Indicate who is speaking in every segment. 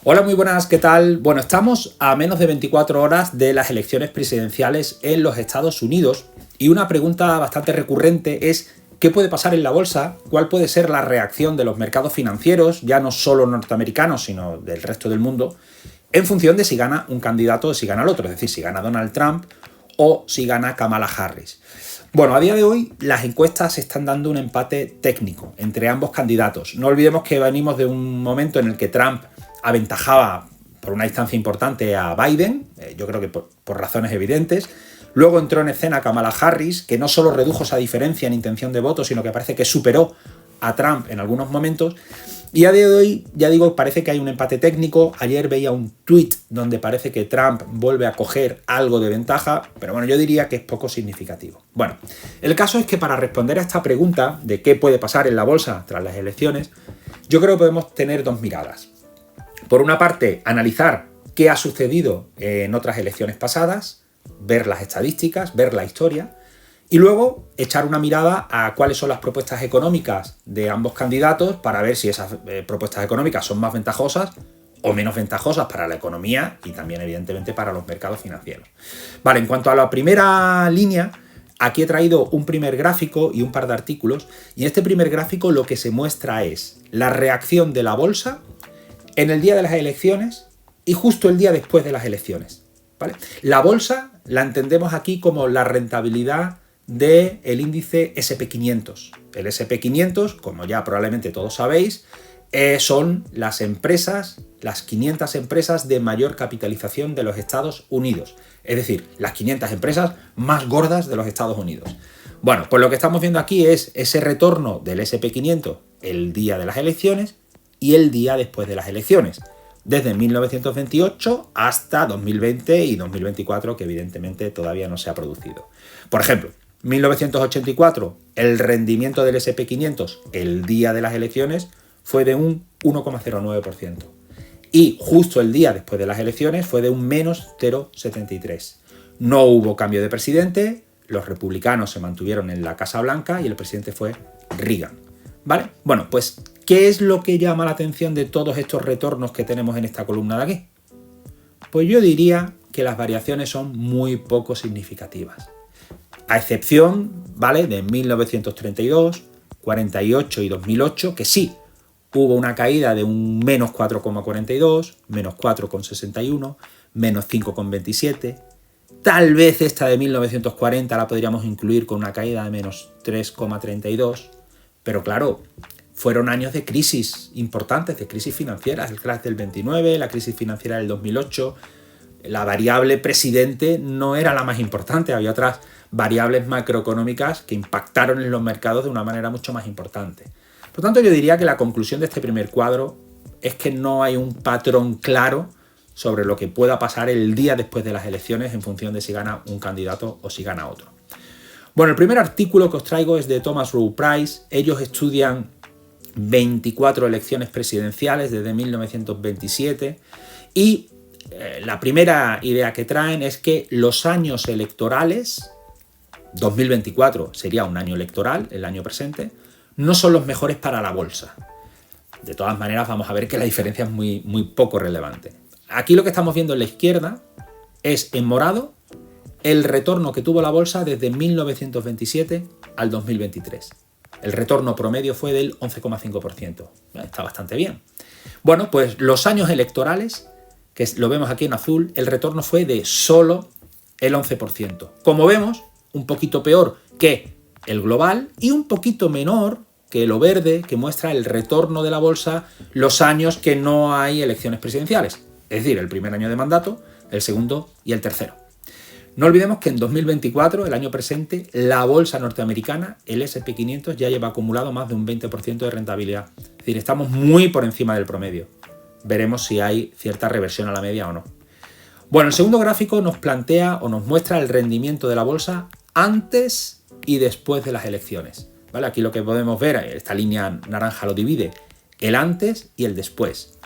Speaker 1: Hola, muy buenas, ¿qué tal? Bueno, estamos a menos de 24 horas de las elecciones presidenciales en los Estados Unidos y una pregunta bastante recurrente es ¿qué puede pasar en la bolsa? ¿Cuál puede ser la reacción de los mercados financieros, ya no solo norteamericanos, sino del resto del mundo, en función de si gana un candidato o si gana el otro? Es decir, si gana Donald Trump o si gana Kamala Harris. Bueno, a día de hoy las encuestas están dando un empate técnico entre ambos candidatos. No olvidemos que venimos de un momento en el que Trump aventajaba por una distancia importante a Biden, yo creo que por razones evidentes. Luego entró en escena Kamala Harris, que no solo redujo esa diferencia en intención de voto, sino que parece que superó a Trump en algunos momentos. Y a día de hoy, ya digo, parece que hay un empate técnico. Ayer veía un tuit donde parece que Trump vuelve a coger algo de ventaja, pero bueno, yo diría que es poco significativo. Bueno, el caso es que para responder a esta pregunta de qué puede pasar en la bolsa tras las elecciones, yo creo que podemos tener dos miradas. Por una parte, analizar qué ha sucedido en otras elecciones pasadas, ver las estadísticas, ver la historia, y luego echar una mirada a cuáles son las propuestas económicas de ambos candidatos para ver si esas propuestas económicas son más ventajosas o menos ventajosas para la economía y también, evidentemente, para los mercados financieros. Vale, en cuanto a la primera línea, aquí he traído un primer gráfico y un par de artículos, y en este primer gráfico lo que se muestra es la reacción de la bolsa en el día de las elecciones y justo el día después de las elecciones, ¿vale? La bolsa la entendemos aquí como la rentabilidad del índice SP500. El SP500, como ya probablemente todos sabéis, son las empresas, las 500 empresas de mayor capitalización de los Estados Unidos. Es decir, las 500 empresas más gordas de los Estados Unidos. Bueno, pues lo que estamos viendo aquí es ese retorno del SP500 el día de las elecciones y el día después de las elecciones, desde 1928 hasta 2020 y 2024, que evidentemente todavía no se ha producido. Por ejemplo, 1984, el rendimiento del SP500 el día de las elecciones fue de un 1,09%. Y justo el día después de las elecciones fue de un menos 0,73%. No hubo cambio de presidente, los republicanos se mantuvieron en la Casa Blanca y el presidente fue Reagan. ¿Vale? Bueno, pues, ¿qué es lo que llama la atención de todos estos retornos que tenemos en esta columna de aquí? Pues yo diría que las variaciones son muy poco significativas. A excepción, ¿vale?, de 1932, 48 y 2008, que sí, hubo una caída de un menos 4,42, menos 4,61, menos 5,27. Tal vez esta de 1940 la podríamos incluir con una caída de menos 3,32. Pero claro, fueron años de crisis importantes, de crisis financieras, el crash del 29, la crisis financiera del 2008. La variable presidente no era la más importante, había otras variables macroeconómicas que impactaron en los mercados de una manera mucho más importante. Por tanto, yo diría que la conclusión de este primer cuadro es que no hay un patrón claro sobre lo que pueda pasar el día después de las elecciones en función de si gana un candidato o si gana otro. Bueno, el primer artículo que os traigo es de Thomas Rowe Price. Ellos estudian 24 elecciones presidenciales desde 1927 y la primera idea que traen es que los años electorales, 2024 sería un año electoral, el año presente, no son los mejores para la bolsa. De todas maneras, vamos a ver que la diferencia es muy poco relevante. Aquí lo que estamos viendo en la izquierda es, en morado, el retorno que tuvo la bolsa desde 1927 al 2023. El retorno promedio fue del 11,5%. Está bastante bien. Bueno, pues los años electorales, que lo vemos aquí en azul, el retorno fue de solo el 11%. Como vemos, un poquito peor que el global y un poquito menor que lo verde, que muestra el retorno de la bolsa los años que no hay elecciones presidenciales. Es decir, el primer año de mandato, el segundo y el tercero. No olvidemos que en 2024, el año presente, la bolsa norteamericana, el SP500, ya lleva acumulado más de un 20% de rentabilidad. Es decir, estamos muy por encima del promedio. Veremos si hay cierta reversión a la media o no. Bueno, el segundo gráfico nos plantea o nos muestra el rendimiento de la bolsa antes y después de las elecciones. ¿Vale? Aquí lo que podemos ver, esta línea naranja lo divide, el antes y el después.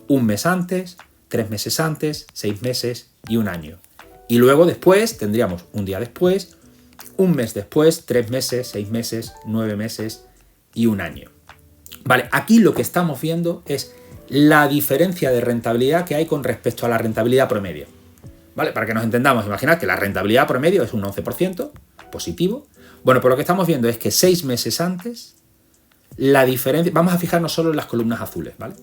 Speaker 1: Un mes antes, 3 meses antes, 6 meses y un año. Y luego después tendríamos un día después, un mes después, 3 meses, 6 meses, 9 meses y un año. Vale, aquí lo que estamos viendo es la diferencia de rentabilidad que hay con respecto a la rentabilidad promedio. ¿Vale? Para que nos entendamos, imaginad que la rentabilidad promedio es un 11% positivo. Bueno, pues lo que estamos viendo es que 6 meses antes, la diferencia, vamos a fijarnos solo en las columnas azules, ¿vale?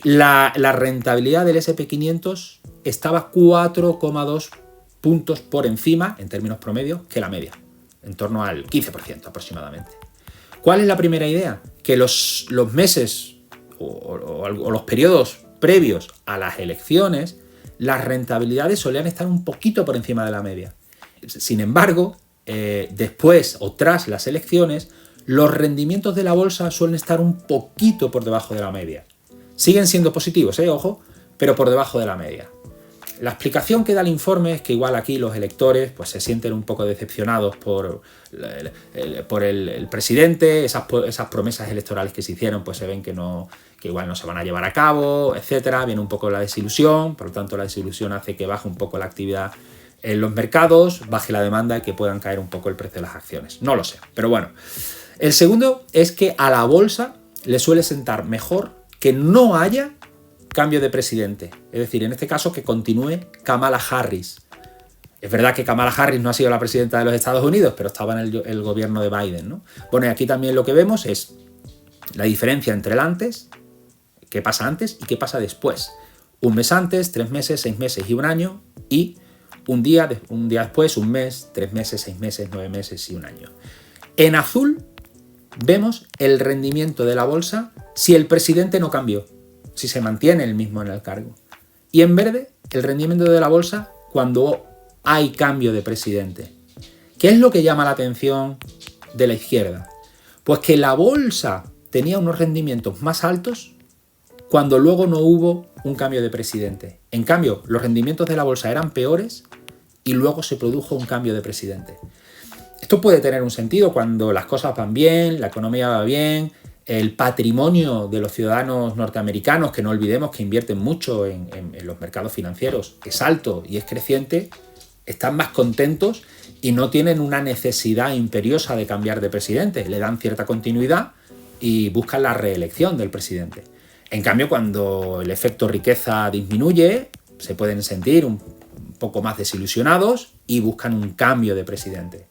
Speaker 1: La rentabilidad del SP500 estaba 4,2 puntos por encima, en términos promedios, que la media, en torno al 15% aproximadamente. ¿Cuál es la primera idea? Que los meses o los periodos previos a las elecciones, las rentabilidades solían estar un poquito por encima de la media. Sin embargo, después o tras las elecciones, los rendimientos de la bolsa suelen estar un poquito por debajo de la media. Siguen siendo positivos, ojo, pero por debajo de la media. La explicación que da el informe es que igual aquí los electores pues, se sienten un poco decepcionados por el presidente, esas promesas electorales que se hicieron pues se ven que igual no se van a llevar a cabo, etcétera. Viene un poco la desilusión, por lo tanto la desilusión hace que baje un poco la actividad en los mercados, baje la demanda y que puedan caer un poco el precio de las acciones. No lo sé, pero bueno. El segundo es que a la bolsa le suele sentar mejor que no haya cambio de presidente. Es decir, en este caso que continúe Kamala Harris. Es verdad que Kamala Harris no ha sido la presidenta de los Estados Unidos, pero estaba en el gobierno de Biden, ¿no? Bueno, y aquí también lo que vemos es la diferencia entre el antes, qué pasa antes y qué pasa después. Un mes antes, 3 meses, 6 meses y un año, y un día después, un mes, 3 meses, 6 meses, 9 meses y un año. En azul vemos el rendimiento de la bolsa si el presidente no cambió, si se mantiene el mismo en el cargo. Y en verde, el rendimiento de la bolsa cuando hay cambio de presidente. ¿Qué es lo que llama la atención de la izquierda? Pues que la bolsa tenía unos rendimientos más altos cuando luego no hubo un cambio de presidente. En cambio, los rendimientos de la bolsa eran peores y luego se produjo un cambio de presidente. Esto puede tener un sentido cuando las cosas van bien, la economía va bien, el patrimonio de los ciudadanos norteamericanos, que no olvidemos que invierten mucho en los mercados financieros, es alto y es creciente, están más contentos y no tienen una necesidad imperiosa de cambiar de presidente. Le dan cierta continuidad y buscan la reelección del presidente. En cambio, cuando el efecto riqueza disminuye, se pueden sentir un poco más desilusionados y buscan un cambio de presidente.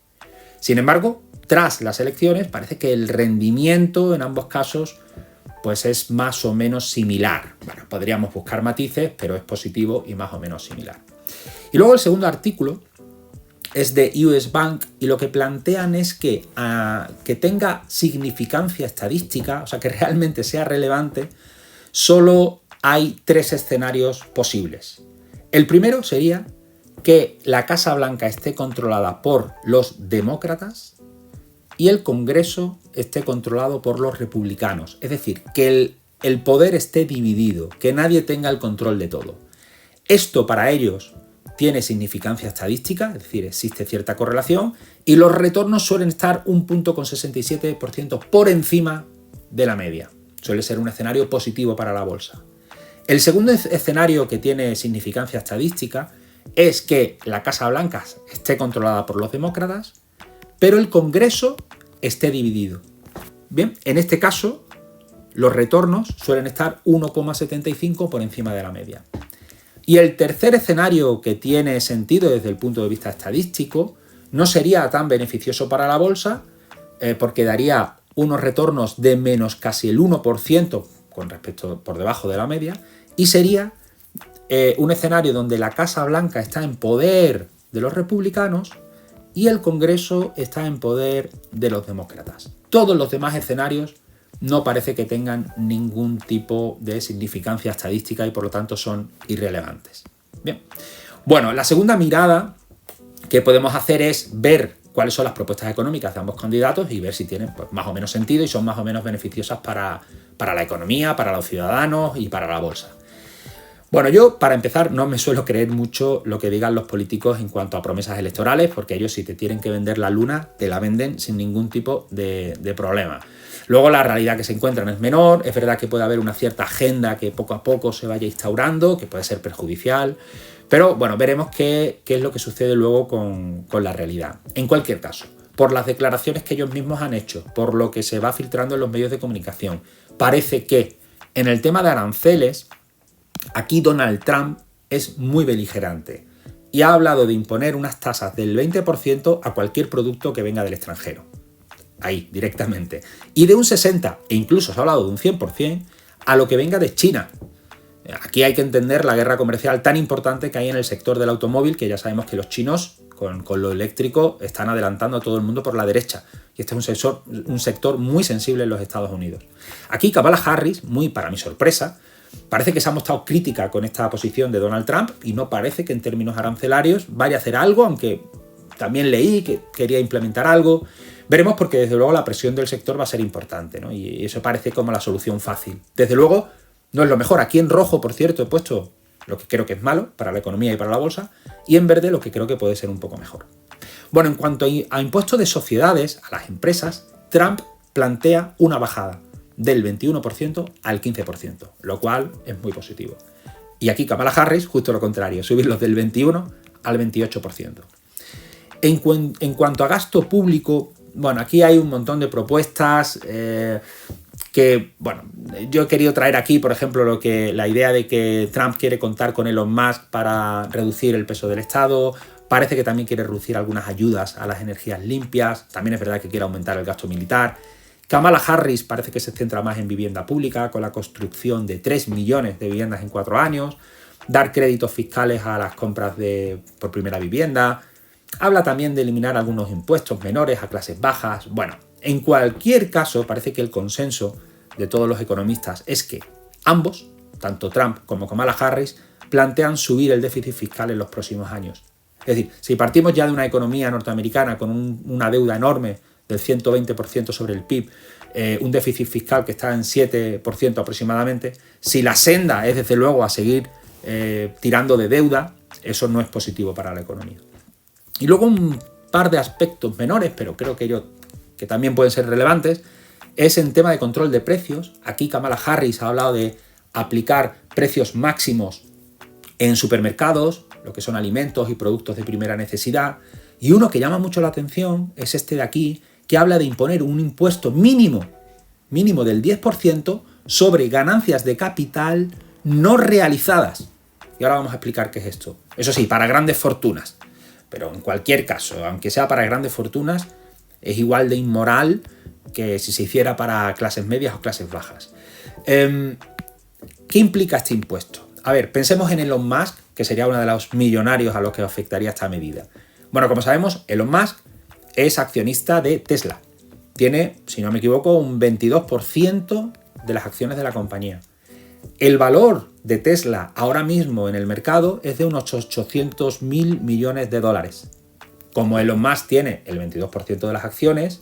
Speaker 1: Sin embargo, tras las elecciones parece que el rendimiento en ambos casos pues es más o menos similar. Bueno, podríamos buscar matices, pero es positivo y más o menos similar. Y luego el segundo artículo es de US Bank y lo que plantean es que tenga significancia estadística, o sea, que realmente sea relevante, solo hay 3 escenarios posibles. El primero sería que la Casa Blanca esté controlada por los demócratas y el Congreso esté controlado por los republicanos. Es decir, que el poder esté dividido, que nadie tenga el control de todo. Esto para ellos tiene significancia estadística, es decir, existe cierta correlación, y los retornos suelen estar 1,67% por encima de la media. Suele ser un escenario positivo para la bolsa. El segundo escenario que tiene significancia estadística es que la Casa Blanca esté controlada por los demócratas, pero el Congreso esté dividido. Bien, en este caso, los retornos suelen estar 1,75 por encima de la media. Y el tercer escenario que tiene sentido desde el punto de vista estadístico no sería tan beneficioso para la bolsa porque daría unos retornos de menos casi el 1% con respecto por debajo de la media y sería un escenario donde la Casa Blanca está en poder de los republicanos y el Congreso está en poder de los demócratas. Todos los demás escenarios no parece que tengan ningún tipo de significancia estadística y por lo tanto son irrelevantes. Bien. Bueno, la segunda mirada que podemos hacer es ver cuáles son las propuestas económicas de ambos candidatos y ver si tienen pues, más o menos sentido y son más o menos beneficiosas para la economía, para los ciudadanos y para la bolsa. Bueno, yo para empezar no me suelo creer mucho lo que digan los políticos en cuanto a promesas electorales, porque ellos si te tienen que vender la luna, te la venden sin ningún tipo de problema. Luego la realidad que se encuentran es menor, es verdad que puede haber una cierta agenda que poco a poco se vaya instaurando, que puede ser perjudicial, pero bueno, veremos qué es lo que sucede luego con la realidad. En cualquier caso, por las declaraciones que ellos mismos han hecho, por lo que se va filtrando en los medios de comunicación, parece que En el tema de aranceles, aquí Donald Trump es muy beligerante y ha hablado de imponer unas tasas del 20% a cualquier producto que venga del extranjero. Ahí, directamente. Y de un 60%, e incluso se ha hablado de un 100%, a lo que venga de China. Aquí hay que entender la guerra comercial tan importante que hay en el sector del automóvil, que ya sabemos que los chinos, con lo eléctrico, están adelantando a todo el mundo por la derecha. Y este es un sector muy sensible en los Estados Unidos. Aquí Kamala Harris, muy para mi sorpresa, parece que se ha mostrado crítica con esta posición de Donald Trump y no parece que en términos arancelarios vaya a hacer algo, aunque también leí que quería implementar algo. Veremos, porque desde luego la presión del sector va a ser importante, ¿no? Y eso parece como la solución fácil. Desde luego no es lo mejor. Aquí en rojo, por cierto, he puesto lo que creo que es malo para la economía y para la bolsa, y en verde lo que creo que puede ser un poco mejor. Bueno, en cuanto a impuestos de sociedades a las empresas, Trump plantea una bajada del 21% al 15%, lo cual es muy positivo. Y aquí Kamala Harris, justo lo contrario, subirlos del 21 al 28%. En cuanto a gasto público, bueno, aquí hay un montón de propuestas que, bueno, yo he querido traer aquí, por ejemplo, la idea de que Trump quiere contar con Elon Musk para reducir el peso del Estado. Parece que también quiere reducir algunas ayudas a las energías limpias. También es verdad que quiere aumentar el gasto militar. Kamala Harris parece que se centra más en vivienda pública, con la construcción de 3 millones de viviendas en 4 años, dar créditos fiscales a las compras por primera vivienda. Habla también de eliminar algunos impuestos menores a clases bajas. Bueno, en cualquier caso, parece que el consenso de todos los economistas es que ambos, tanto Trump como Kamala Harris, plantean subir el déficit fiscal en los próximos años. Es decir, si partimos ya de una economía norteamericana con una deuda enorme del 120% sobre el PIB, un déficit fiscal que está en 7% aproximadamente, si la senda es desde luego a seguir tirando de deuda, eso no es positivo para la economía. Y luego un par de aspectos menores, pero creo que también pueden ser relevantes, es en tema de control de precios. Aquí Kamala Harris ha hablado de aplicar precios máximos en supermercados, lo que son alimentos y productos de primera necesidad. Y uno que llama mucho la atención es este de aquí, que habla de imponer un impuesto mínimo del 10% sobre ganancias de capital no realizadas. Y ahora vamos a explicar qué es esto. Eso sí, para grandes fortunas. Pero en cualquier caso, aunque sea para grandes fortunas, es igual de inmoral que si se hiciera para clases medias o clases bajas. ¿Qué implica este impuesto? A ver, pensemos en Elon Musk, que sería uno de los millonarios a los que afectaría esta medida. Bueno, como sabemos, Elon Musk es accionista de Tesla. Tiene, si no me equivoco, un 22% de las acciones de la compañía. El valor de Tesla ahora mismo en el mercado es de unos 800.000 millones de dólares. Como Elon Musk tiene el 22% de las acciones,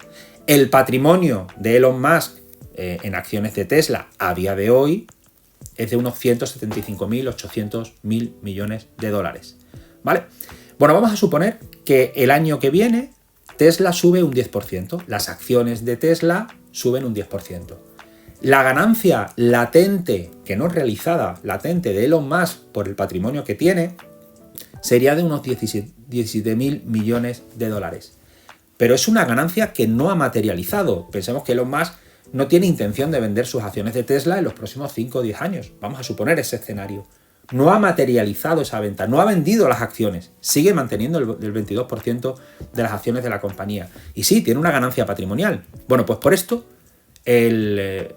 Speaker 1: el patrimonio de Elon Musk en acciones de Tesla a día de hoy es de unos 175.000, 800.000 millones de dólares. ¿Vale? Bueno, vamos a suponer que el año que viene Tesla sube un 10%. Las acciones de Tesla suben un 10%. La ganancia latente, que no es realizada, latente de Elon Musk por el patrimonio que tiene, sería de unos 17.000 millones de dólares. Pero es una ganancia que no ha materializado. Pensemos que Elon Musk no tiene intención de vender sus acciones de Tesla en los próximos 5 o 10 años. Vamos a suponer ese escenario. No ha materializado esa venta, no ha vendido las acciones, sigue manteniendo el 22% de las acciones de la compañía. Y sí, tiene una ganancia patrimonial. Bueno, pues por esto,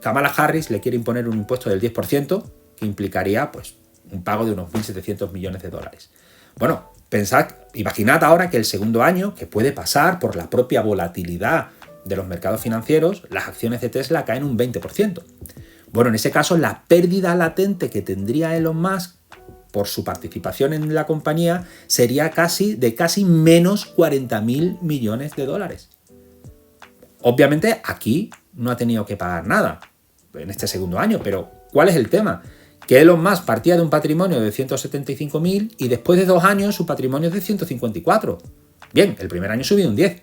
Speaker 1: Kamala Harris le quiere imponer un impuesto del 10%, que implicaría pues, un pago de unos 1.700 millones de dólares. Bueno, imaginad ahora que el segundo año, que puede pasar por la propia volatilidad de los mercados financieros, las acciones de Tesla caen un 20%. Bueno, en ese caso, la pérdida latente que tendría Elon Musk por su participación en la compañía sería casi menos 40.000 millones de dólares. Obviamente, aquí no ha tenido que pagar nada en este segundo año, pero ¿cuál es el tema? Que Elon Musk partía de un patrimonio de 175.000 y después de 2 años su patrimonio es de 154. Bien, el primer año subió un 10,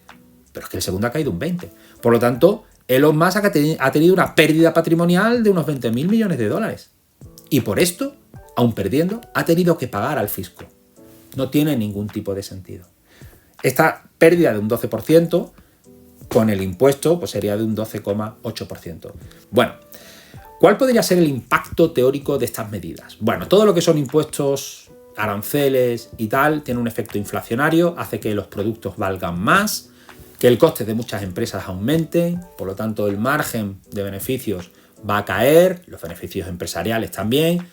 Speaker 1: pero es que el segundo ha caído un 20. Por lo tanto, Elon Musk ha tenido una pérdida patrimonial de unos 20.000 millones de dólares. Y por esto, aun perdiendo, ha tenido que pagar al fisco. No tiene ningún tipo de sentido. Esta pérdida de un 12%, con el impuesto, pues sería de un 12,8%. Bueno, ¿Cuál podría ser el impacto teórico de estas medidas? Bueno, todo lo que son impuestos, aranceles y tal, tiene un efecto inflacionario, hace que los productos valgan más, que el coste de muchas empresas aumente, por lo tanto el margen de beneficios va a caer, los beneficios empresariales también,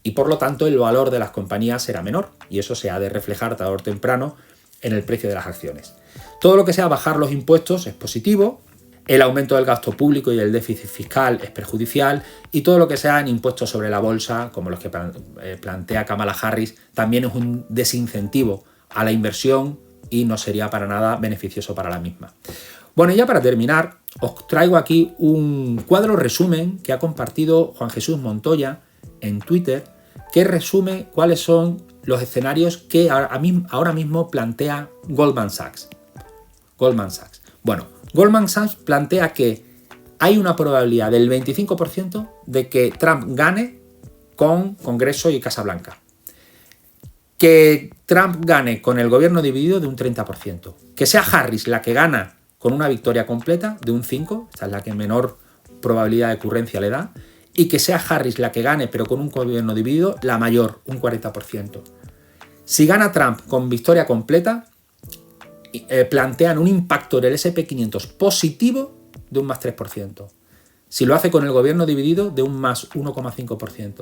Speaker 1: y por lo tanto el valor de las compañías será menor, y eso se ha de reflejar tarde o temprano en el precio de las acciones. Todo lo que sea bajar los impuestos es positivo, el aumento del gasto público y el déficit fiscal es perjudicial, y todo lo que sean impuestos sobre la bolsa, como los que plantea Kamala Harris, también es un desincentivo a la inversión y no sería para nada beneficioso para la misma. Bueno, y ya para terminar, os traigo aquí un cuadro resumen que ha compartido Juan Jesús Montoya en Twitter, que resume cuáles son los escenarios que ahora mismo plantea Goldman Sachs. Bueno, Goldman Sachs plantea que hay una probabilidad del 25% de que Trump gane con Congreso y Casa Blanca. Que Trump gane con el gobierno dividido de un 30%. Que sea Harris la que gana con una victoria completa de un 5%, esta es la que menor probabilidad de ocurrencia le da, y que sea Harris la que gane pero con un gobierno dividido, la mayor, un 40%. Si gana Trump con victoria completa, plantean un impacto en el S&P 500 positivo de un más 3%. Si lo hace con el gobierno dividido, de un más 1,5%.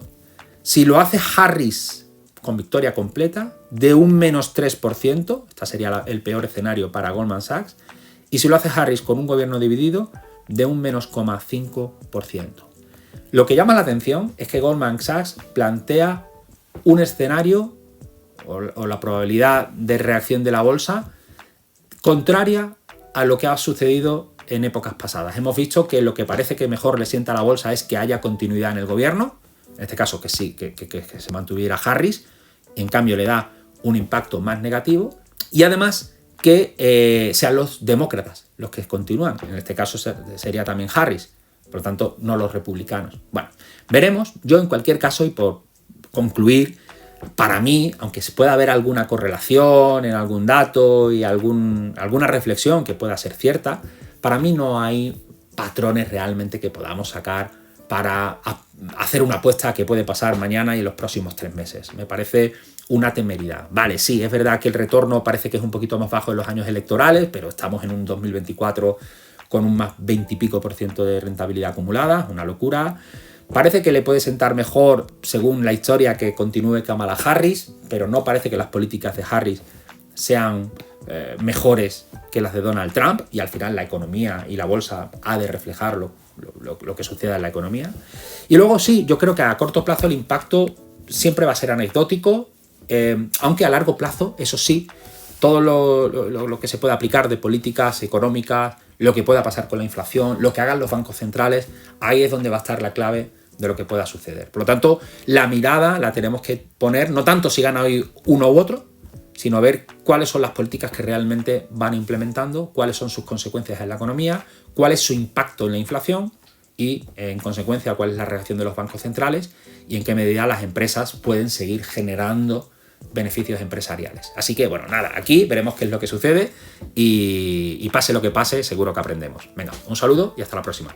Speaker 1: Si lo hace Harris con victoria completa, de un menos 3%, este sería el peor escenario para Goldman Sachs, y si lo hace Harris con un gobierno dividido, de un menos 0,5%. Lo que llama la atención es que Goldman Sachs plantea un escenario o la probabilidad de reacción de la bolsa contraria a lo que ha sucedido en épocas pasadas. Hemos visto que lo que parece que mejor le sienta a la bolsa es que haya continuidad en el gobierno, en este caso que sí, que se mantuviera Harris, y en cambio le da un impacto más negativo, y además que sean los demócratas los que continúan, en este caso sería también Harris, por lo tanto no los republicanos. Bueno, veremos. Yo en cualquier caso, y por concluir, para mí, aunque se pueda haber alguna correlación en algún dato y alguna reflexión que pueda ser cierta, para mí no hay patrones realmente que podamos sacar para hacer una apuesta que puede pasar mañana y en los próximos 3 meses. Me parece una temeridad. Vale, sí, es verdad que el retorno parece que es un poquito más bajo en los años electorales, pero estamos en un 2024 con un más 20 y pico % de rentabilidad acumulada, una locura. Parece que le puede sentar mejor, según la historia, que continúe Kamala Harris, pero no parece que las políticas de Harris sean mejores que las de Donald Trump, y al final la economía y la bolsa ha de reflejar lo que suceda en la economía. Y luego sí, yo creo que a corto plazo el impacto siempre va a ser anecdótico, aunque a largo plazo, eso sí, todo lo que se puede aplicar de políticas económicas, lo que pueda pasar con la inflación, lo que hagan los bancos centrales, ahí es donde va a estar la clave de lo que pueda suceder. Por lo tanto, la mirada la tenemos que poner, no tanto si gana hoy uno u otro, sino ver cuáles son las políticas que realmente van implementando, cuáles son sus consecuencias en la economía, cuál es su impacto en la inflación y, en consecuencia, cuál es la reacción de los bancos centrales y en qué medida las empresas pueden seguir generando beneficios empresariales. Así que, bueno, nada, aquí veremos qué es lo que sucede y pase lo que pase, seguro que aprendemos. Venga, un saludo y hasta la próxima.